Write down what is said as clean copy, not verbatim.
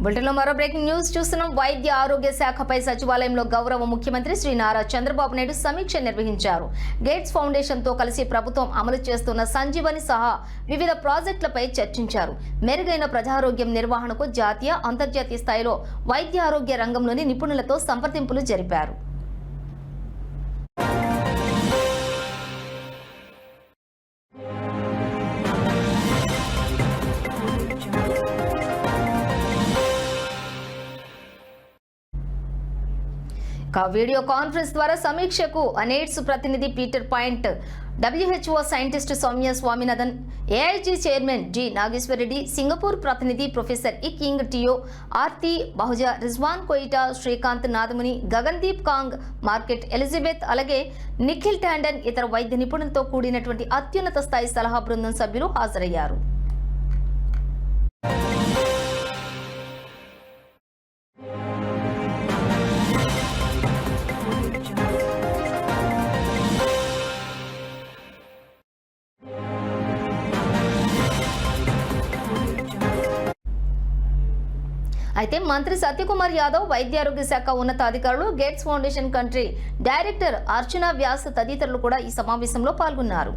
బులెటిన్లో మరో breaking news చూస్తున్నాం. వైద్య ఆరోగ్య శాఖపై సచివాలయంలో గౌరవ ముఖ్యమంత్రి శ్రీ నారా చంద్రబాబు నాయుడు సమీక్ష నిర్వహించారు. గేట్స్ ఫౌండేషన్తో కలిసి ప్రభుత్వం అమలు చేస్తున్న సంజీవని సహా వివిధ ప్రాజెక్టులపై చర్చించారు. మెరుగైన ప్రజారోగ్యం నిర్వహణకు జాతీయ, అంతర్జాతీయ స్థాయిలో వైద్య ఆరోగ్య రంగంలోని నిపుణులతో సంప్రదింపులు జరిపారు. వీడియో కాన్ఫరెన్స్ ద్వారా సమీక్షకు ఎయిడ్స్ ప్రతినిధి Peter Piot, WHO scientist Soumya Swaminathan, AIG chairman G Nageshwarareddy, Singapore ప్రతినిధి professor Yik Ying Teo, Aarti Bahuja, Rizwan Koita, Srikanth Nadamuni, Gagandeep Kang, Margaret Elizabeth, అలాగే నిఖిల్ టాండన్, ఇతర వైద్య నిపుణులతో కూడినటువంటి అత్యున్నత స్థాయి సలహా బృందం సభ్యులు హాజరయ్యారు. అయితే మంత్రి సత్యకుమార్ యాదవ్, వైద్యారోగ్య శాఖ ఉన్నతాధికారులు, గేట్స్ ఫౌండేషన్ కంట్రీ డైరెక్టర్ అర్చనా వ్యాస్ తదితరులు కూడా ఈ సమావేశంలో పాల్గొన్నారు.